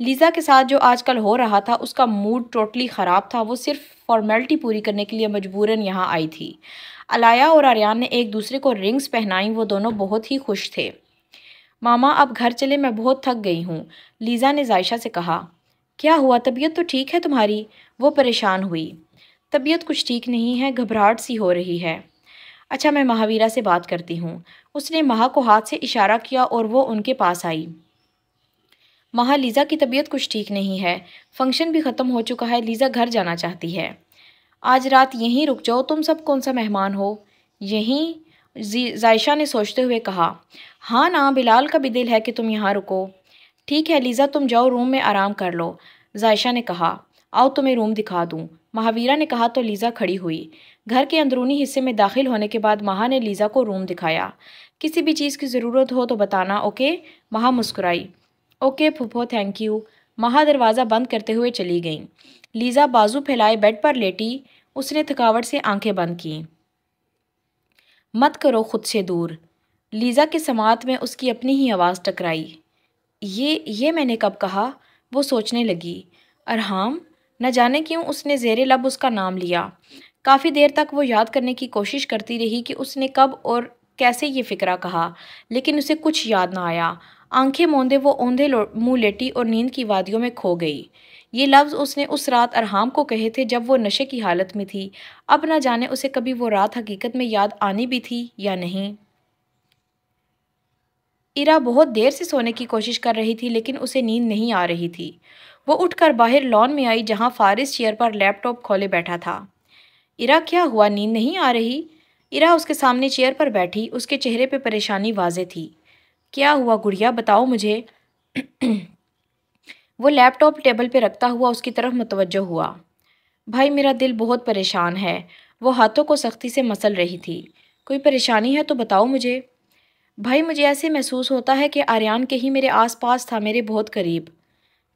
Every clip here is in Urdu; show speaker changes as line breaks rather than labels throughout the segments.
لیزا کے ساتھ جو آج کل ہو رہا تھا اس کا موڈ ٹوٹلی خراب تھا۔ وہ صرف فارمیلٹی پوری کرنے کے لیے مجبوراً یہاں آئی تھی۔ علایا اور آریان نے ایک دوسرے کو رنگز پہنائیں۔ وہ دونوں بہت ہی خوش تھے۔ ماما اب گھر چلے، میں بہت تھک گئی ہوں، لیزا نے ذائشہ سے کہا۔ کیا ہوا؟ طبیعت تو ٹھیک ہے تمہاری؟ وہ پریشان ہوئی۔ طبیعت کچھ ٹھیک نہیں ہے، گھبراہٹ سی ہو رہی ہے۔ اچھا میں مہاویرا سے بات کرتی ہوں۔ اس نے مہا کو ہاتھ سے اشارہ کیا اور وہ ان کے پاس آئی۔ مہا لیزا کی طبیعت کچھ ٹھیک نہیں ہے، فنکشن بھی ختم ہو چکا ہے، لیزا گھر جانا چاہتی ہے۔ آج رات یہیں رک جاؤ، تم سب کون سا مہمان ہو؟ یہیں؟ ذائشہ نے سوچتے ہوئے کہا۔ ہاں نا، بلال کا بھی دل ہے کہ تم یہاں رکو۔ ٹھیک ہے لیزا، تم جاؤ روم میں آرام کر لو، ذائشہ نے کہا۔ آؤ تمہیں روم دکھا دوں، مہاویرا نے کہا تو لیزا کھڑی ہوئی۔ گھر کے اندرونی حصے میں داخل ہونے کے بعد مہا نے لیزا کو روم دکھایا۔ کسی بھی چیز کی ضرورت ہو تو بتانا، اوکے؟ مہا مسکرائی۔ اوکے پھوپھو، تھینک یو۔ مہا دروازہ بند کرتے ہوئے چلی گئیں۔ لیزا بازو پھیلائے بیڈ پر لیٹی، اس نے تھکاوٹ سے آنکھیں بند کیں۔ مت کرو خود سے دور، لیزا کے سماعت میں اس کی اپنی ہی آواز ٹکرائی۔ یہ میں نے کب کہا؟ وہ سوچنے لگی۔ ارحام؟ نہ جانے کیوں اس نے زیر لب اس کا نام لیا۔ کافی دیر تک وہ یاد کرنے کی کوشش کرتی رہی کہ اس نے کب اور کیسے یہ فقرہ کہا، لیکن اسے کچھ یاد نہ آیا۔ آنکھیں موندے وہ اوندھے منہ لیٹی اور نیند کی وادیوں میں کھو گئی۔ یہ لفظ اس نے اس رات ارحام کو کہے تھے جب وہ نشے کی حالت میں تھی۔ اب نہ جانے اسے کبھی وہ رات حقیقت میں یاد آنی بھی تھی یا نہیں۔ ایرا بہت دیر سے سونے کی کوشش کر رہی تھی لیکن اسے نیند نہیں آ رہی تھی۔ وہ اٹھ کر باہر لان میں آئی جہاں فارس چیئر پر لیپ ٹاپ کھولے بیٹھا تھا۔ ایرا کیا ہوا، نیند نہیں آ رہی؟ ایرا اس کے سامنے چیئر پر بیٹھی، اس کے چہرے پہ پریشانی واضح تھی۔ کیا ہوا گڑیا، بتاؤ مجھے۔ وہ لیپ ٹاپ ٹیبل پہ رکھتا ہوا اس کی طرف متوجہ ہوا۔ بھائی میرا دل بہت پریشان ہے، وہ ہاتھوں کو سختی سے مسل رہی تھی۔ کوئی پریشانی ہے تو بتاؤ مجھے۔ بھائی مجھے ایسے محسوس ہوتا ہے کہ آریان کہیں میرے آس پاس تھا، میرے بہت قریب۔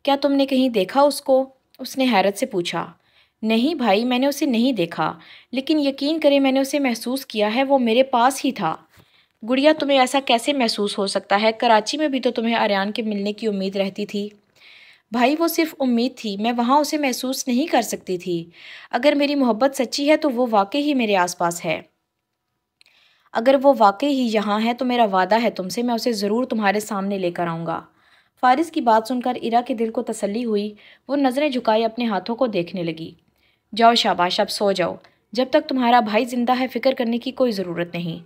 کیا تم نے کہیں دیکھا اس کو؟ اس نے حیرت سے پوچھا۔ نہیں بھائی، میں نے اسے نہیں دیکھا، لیکن یقین کریں میں نے اسے محسوس کیا ہے، وہ میرے پاس ہی تھا۔ گڑیا تمہیں ایسا کیسے محسوس ہو سکتا ہے؟ کراچی میں بھی تو تمہیں آریان کے ملنے کی امید رہتی تھی۔ بھائی وہ صرف امید تھی، میں وہاں اسے محسوس نہیں کر سکتی تھی۔ اگر میری محبت سچی ہے تو وہ واقعی ہی میرے آس پاس ہے۔ اگر وہ واقعی ہی یہاں ہے تو میرا وعدہ ہے تم سے، میں اسے ضرور تمہارے سامنے لے کر آؤں گا۔ فارس کی بات سن کر ایرا کے دل کو تسلی ہوئی۔ وہ نظریں جھکائے اپنے ہاتھوں کو دیکھنے لگی۔ جاؤ شاباش، اب سو جاؤ، جب تک تمہارا بھائی زندہ ہے فکر کرنے کی کوئی ضرورت نہیں۔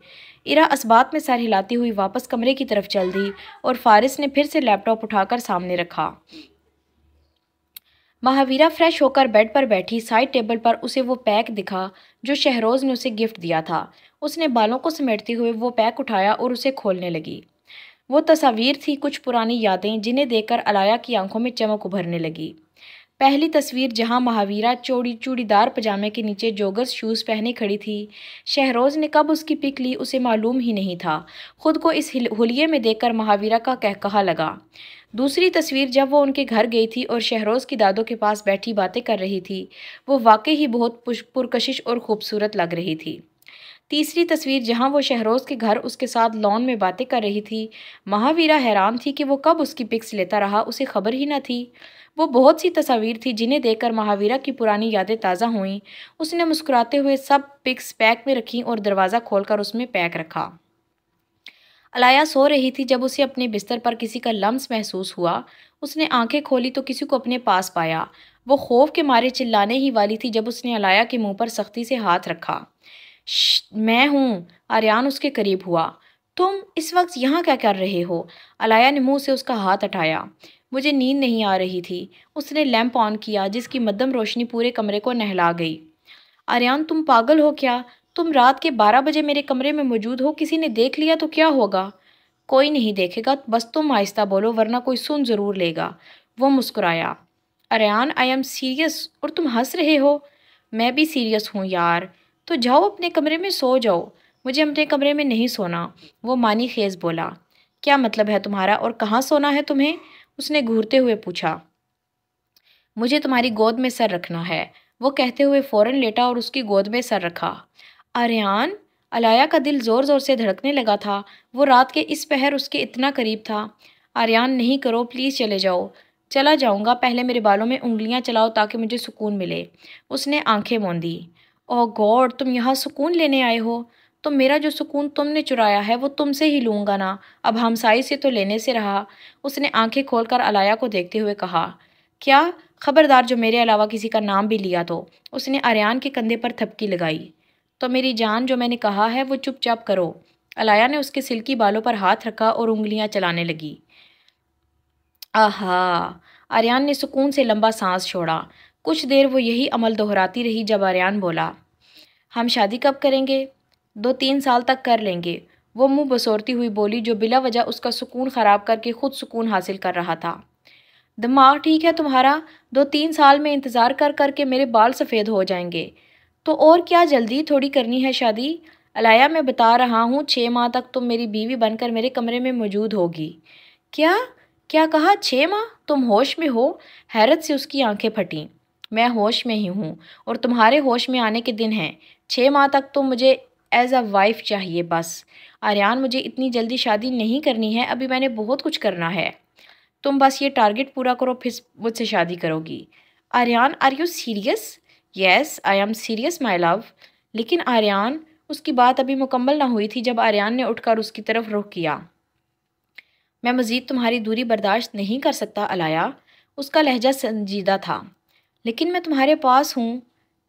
ایرا اسبات میں سر ہلاتی ہوئی واپس کمرے کی طرف چل دی اور فارس نے پھر سے لیپ ٹاپ اٹھا کر سامنے رکھا۔ مہاویرا فریش ہو کر بیڈ پر بیٹھی، سائڈ ٹیبل پر اسے وہ پیک دکھا جو شہروز نے اسے گفٹ دیا تھا۔ اس نے بالوں کو سمیٹتے ہوئے وہ پیک اٹھایا اور اسے کھولنے لگی۔ وہ تصاویر تھی، کچھ پرانی یادیں جنہیں دیکھ کر علایا کی آنکھوں میں چمک ابھرنے لگی۔ پہلی تصویر جہاں مہاویرا چوڑی دار پجامے کے نیچے جوگرز شوز پہنے کھڑی تھی۔ شہروز نے کب اس کی پک لی اسے معلوم ہی نہیں تھا۔ خود کو اس حلیے میں دیکھ کر مہاویرا کا قہقہا لگا۔ دوسری تصویر جب وہ ان کے گھر گئی تھی اور شہروز کی دادوں کے پاس بیٹھی باتیں کر رہی تھی، وہ واقعی ہی بہت پرکشش اور خوبصورت لگ رہی تھی۔ تیسری تصویر جہاں وہ شہروز کے گھر اس کے ساتھ لان میں باتیں کر رہی تھی۔ مہاویرا حیران تھی کہ وہ کب اس کی پکس لیتا رہا، اسے خبر ہی نہ تھی۔ وہ بہت سی تصاویر تھی جنہیں دیکھ کر مہاویرا کی پرانی یادیں تازہ ہوئیں۔ اس نے مسکراتے ہوئے سب پکس پیک میں رکھیں اور دروازہ کھول کر اس میں پیک رکھا۔ علایا سو رہی تھی جب اسے اپنے بستر پر کسی کا لمس محسوس ہوا۔ اس نے آنکھیں کھولی تو کسی کو اپنے پاس پایا۔ وہ خوف کے مارے چلانے ہی والی تھی جب اس نے علایا کے منہ پر سختی سے ہاتھ رکھا۔ میں ہوں، آریان اس کے قریب ہوا۔ تم اس وقت یہاں کیا کر رہے ہو؟ علایا نے منہ سے اس کا ہاتھ ہٹایا۔ مجھے نیند نہیں آ رہی تھی۔ اس نے لیمپ آن کیا جس کی مدھم روشنی پورے کمرے کو نہلا گئی۔ آریان تم پاگل ہو کیا؟ تم رات کے 12 بجے میرے کمرے میں موجود ہو، کسی نے دیکھ لیا تو کیا ہوگا؟ کوئی نہیں دیکھے گا، بس تم آہستہ بولو ورنہ کوئی سن ضرور لے گا۔ وہ مسکرایا۔ آریان آئی ایم سیریس، اور تم ہنس رہے ہو؟ میں بھی سیریس ہوں یار۔ تو جاؤ اپنے کمرے میں سو جاؤ۔ مجھے اپنے کمرے میں نہیں سونا، وہ معنی خیز بولا۔ کیا مطلب ہے تمہارا، اور کہاں سونا ہے تمہیں؟ اس نے گھورتے ہوئے پوچھا۔ مجھے تمہاری گود میں سر رکھنا ہے، وہ کہتے ہوئے فوراً لیٹا اور اس کی گود میں سر رکھا۔ آریان؟ علایا کا دل زور زور سے دھڑکنے لگا تھا۔ وہ رات کے اس پہر اس کے اتنا قریب تھا۔ آریان نہیں کرو پلیز، چلے جاؤ۔ چلا جاؤں گا، پہلے میرے بالوں میں انگلیاں چلاؤ تاکہ مجھے سکون ملے۔ اس نے آنکھیں موندی۔ اوہ گاڈ، تم یہاں سکون لینے آئے ہو؟ تو میرا جو سکون تم نے چرایا ہے وہ تم سے ہی لوں گا نا، اب ہمسائی سے تو لینے سے رہا۔ اس نے آنکھیں کھول کر علایا کو دیکھتے ہوئے کہا۔ کیا؟ خبردار جو میرے علاوہ کسی کا نام بھی لیا تو۔ اس نے آریان کے کندھے پر تھپکی لگائی۔ تو میری جان، جو میں نے کہا ہے وہ چپ چاپ کرو۔ علایا نے اس کے سلکی بالوں پر ہاتھ رکھا اور انگلیاں چلانے لگی۔ آہا! آریان نے سکون سے لمبا سانس چھوڑا۔ کچھ دیر وہ یہی عمل دہراتی رہی جب آریان بولا، ہم شادی کب کریں گے؟ 2-3 سال تک کر لیں گے، وہ منہ بسورتی ہوئی بولی جو بلا وجہ اس کا سکون خراب کر کے خود سکون حاصل کر رہا تھا۔ دماغ ٹھیک ہے تمہارا؟ 2-3 سال میں انتظار کر کر کے میرے بال سفید ہو جائیں گے، تو اور کیا جلدی تھوڑی کرنی ہے شادی؟ علایا، میں بتا رہا ہوں 6 ماہ تک تم میری بیوی بن کر میرے کمرے میں موجود ہوگی۔ کیا؟ کیا کہا؟ 6 ماہ؟ تم ہوش میں ہو؟ حیرت سے اس کی آنکھیں پھٹیں۔ میں ہوش میں ہی ہوں اور تمہارے ہوش میں آنے کے دن ہیں۔ 6 ماہ تک تم مجھے ایز اے وائف چاہیے بس۔ آریان، مجھے اتنی جلدی شادی نہیں کرنی ہے، ابھی میں نے بہت کچھ کرنا ہے۔ تم بس یہ ٹارگٹ پورا کرو پھر مجھ سے شادی کرو گی۔ Aryan, are you serious? Yes I am serious my love. لیکن آریان، اس کی بات ابھی مکمل نہ ہوئی تھی جب آریان نے اٹھ کر اس کی طرف رخ کیا۔ میں مزید تمہاری دوری برداشت نہیں کر سکتا علایا۔ اس کا لہجہ سنجیدہ تھا۔ لیکن میں تمہارے پاس ہوں۔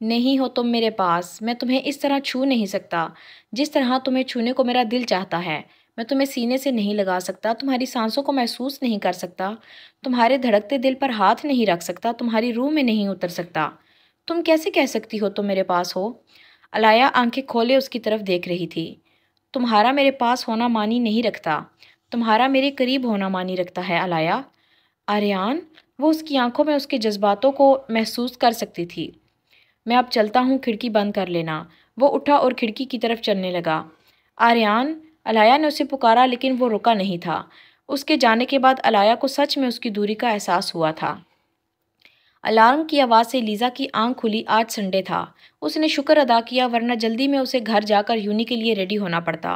نہیں ہو تم میرے پاس، میں تمہیں اس طرح چھو نہیں سکتا جس طرح تمہیں چھونے کو میرا دل چاہتا ہے۔ میں تمہیں سینے سے نہیں لگا سکتا، تمہاری سانسوں کو محسوس نہیں کر سکتا، تمہارے دھڑکتے دل پر ہاتھ نہیں رکھ سکتا، تمہاری روح میں نہیں اتر سکتا۔ تم کیسے کہہ سکتی ہو تم میرے پاس ہو؟ علایا آنکھیں کھولے اس کی طرف دیکھ رہی تھی۔ تمہارا میرے پاس ہونا معنی نہیں رکھتا، تمہارا میرے قریب ہونا معنی رکھتا ہے علایا۔ آریان، وہ اس کی آنکھوں میں اس کے جذباتوں کو محسوس کر سکتی تھی۔ میں اب چلتا ہوں، کھڑکی بند کر لینا۔ وہ اٹھا اور کھڑکی کی طرف چلنے لگا۔ آریان، علایا نے اسے پکارا لیکن وہ رکا نہیں تھا۔ اس کے جانے کے بعد علایا کو سچ میں اس کی دوری کا احساس ہوا تھا۔ الارم کی آواز سے لیزا کی آنکھ کھلی۔ آج سنڈے تھا۔ اس نے شکر ادا کیا ورنہ جلدی میں اسے گھر جا کر یونی کے لیے ریڈی ہونا پڑتا۔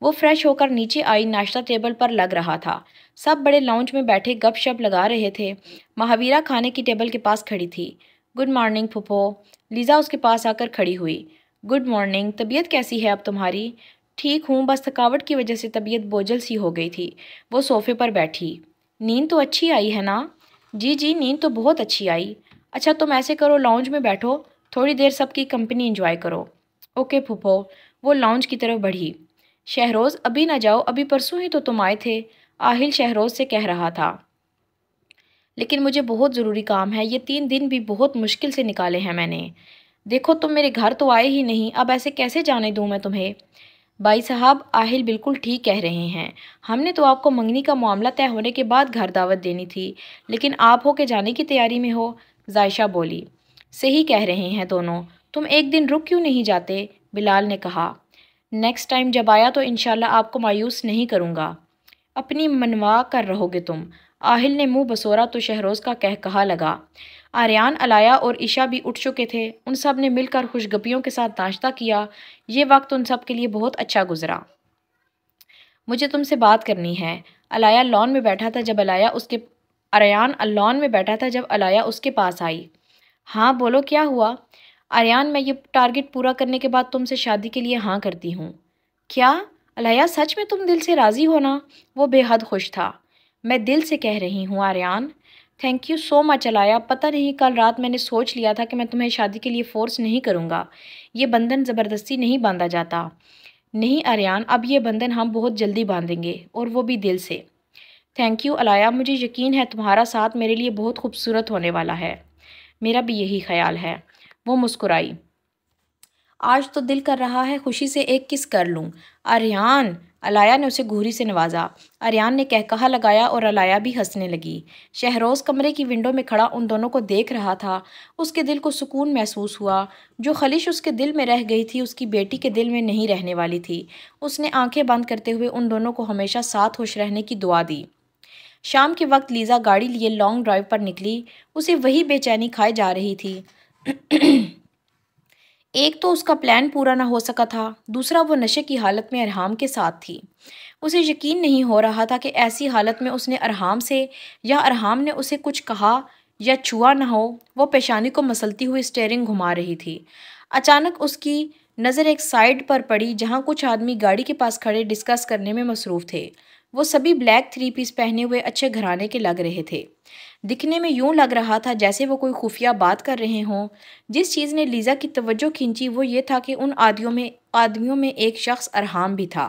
وہ فریش ہو کر نیچے آئی۔ ناشتہ ٹیبل پر لگ رہا تھا۔ سب بڑے لاؤنج میں بیٹھے گپ شپ لگا رہے تھے۔ مہاویرا کھانے کی ٹیبل کے پاس کھڑی تھی۔ گڈ مارننگ پھپھو۔ لیزا اس کے پاس آ کر کھڑی ہوئی۔ گڈ مارننگ، طبیعت کیسی ہے اب تمہاری؟ ٹھیک ہوں، بس تھکاوٹ کی وجہ سے طبیعت بوجھل سی ہو گئی تھی۔ وہ صوفے پر بیٹھی۔ نیند تو اچھی آئی ہے نا؟ جی جی، نیند تو بہت اچھی آئی۔ اچھا تم ایسے کرو، لاؤنج میں بیٹھو، تھوڑی دیر سب کی کمپنی انجوائے کرو۔ اوکے پھپھو۔ وہ لاؤنج کی طرف بڑھی۔ شہروز، ابھی نہ جاؤ، ابھی پرسوں ہی تو تم آئے تھے، آہل شہروز سے کہہ رہا تھا۔ لیکن مجھے بہت ضروری کام ہے، یہ 3 دن بھی بہت مشکل سے نکالے ہیں میں نے۔ دیکھو تم میرے گھر تو آئے ہی نہیں، اب ایسے کیسے جانے دوں میں تمہیں؟ بھائی صاحب، آہل بالکل ٹھیک کہہ رہے ہیں، ہم نے تو آپ کو منگنی کا معاملہ طے ہونے کے بعد گھر دعوت دینی تھی، لیکن آپ ہو کے جانے کی تیاری میں ہو۔ ظائشہ بولی۔ صحیح کہہ رہے ہیں دونوں، تم ایک دن رک کیوں نہیں جاتے؟ بلال نے کہا۔ نیکسٹ ٹائم جب آیا تو انشاءاللہ آپ کو مایوس نہیں کروں گا۔ اپنی منوا کر رہو گے تم۔ آہل نے منہ بسورا تو شہروز کا کہا لگا۔ آریان، علایا اور عشا بھی اٹھ چکے تھے۔ ان سب نے مل کر خوشگپیوں کے ساتھ ناشتہ کیا۔ یہ وقت ان سب کے لیے بہت اچھا گزرا۔ مجھے تم سے بات کرنی ہے۔ علایا لان میں بیٹھا تھا جب آریان لان میں بیٹھا تھا جب علایا اس کے پاس آئی۔ ہاں بولو، کیا ہوا؟ آریان، میں یہ ٹارگٹ پورا کرنے کے بعد تم سے شادی کے لیے ہاں کرتی ہوں۔ کیا؟ علایا، سچ میں تم دل سے راضی ہو نا؟ وہ بے حد خوش تھا۔ میں دل سے کہہ رہی ہوں آریان۔ تھینک یو سو مچ علایا، پتہ نہیں کل رات میں نے سوچ لیا تھا کہ میں تمہیں شادی کے لیے فورس نہیں کروں گا۔ یہ بندھن زبردستی نہیں باندھا جاتا۔ نہیں آریان، اب یہ بندھن ہم بہت جلدی باندھیں گے، اور وہ بھی دل سے۔ تھینک یو علایا، مجھے یقین ہے تمہارا ساتھ میرے لیے بہت خوبصورت ہونے والا ہے۔ میرا بھی یہی خیال ہے۔ وہ مسکرائی۔ آج تو دل کر رہا ہے خوشی سے ایک کس کر لوں۔ آریان، علایا نے اسے گھوری سے نوازا۔ آریان نے کہا لگایا اور علایا بھی ہنسنے لگی۔ شہروز کمرے کی ونڈو میں کھڑا ان دونوں کو دیکھ رہا تھا۔ اس کے دل کو سکون محسوس ہوا۔ جو خلش اس کے دل میں رہ گئی تھی اس کی بیٹی کے دل میں نہیں رہنے والی تھی۔ اس نے آنکھیں بند کرتے ہوئے ان دونوں کو ہمیشہ ساتھ خوش رہنے کی دعا دی۔ شام کے وقت لیزا گاڑی لیے لانگ ڈرائیو پر نکلی۔ اسے وہی بے چینی کھائے جا رہی تھی۔ ایک تو اس کا پلان پورا نہ ہو سکا تھا، دوسرا وہ نشے کی حالت میں ارحام کے ساتھ تھی۔ اسے یقین نہیں ہو رہا تھا کہ ایسی حالت میں اس نے ارحام سے یا ارحام نے اسے کچھ کہا یا چھوا نہ ہو۔ وہ پیشانی کو مسلتی ہوئی اسٹیئرنگ گھما رہی تھی۔ اچانک اس کی نظر ایک سائڈ پر پڑی جہاں کچھ آدمی گاڑی کے پاس کھڑے ڈسکس کرنے میں مصروف تھے۔ وہ سبھی بلیک 3 پیس پہنے ہوئے اچھے گھرانے کے لگ رہے تھے۔ دکھنے میں یوں لگ رہا تھا جیسے وہ کوئی خفیہ بات کر رہے ہوں۔ جس چیز نے لیزا کی توجہ کھینچی وہ یہ تھا کہ ان آدمیوں میں ایک شخص ارحام بھی تھا۔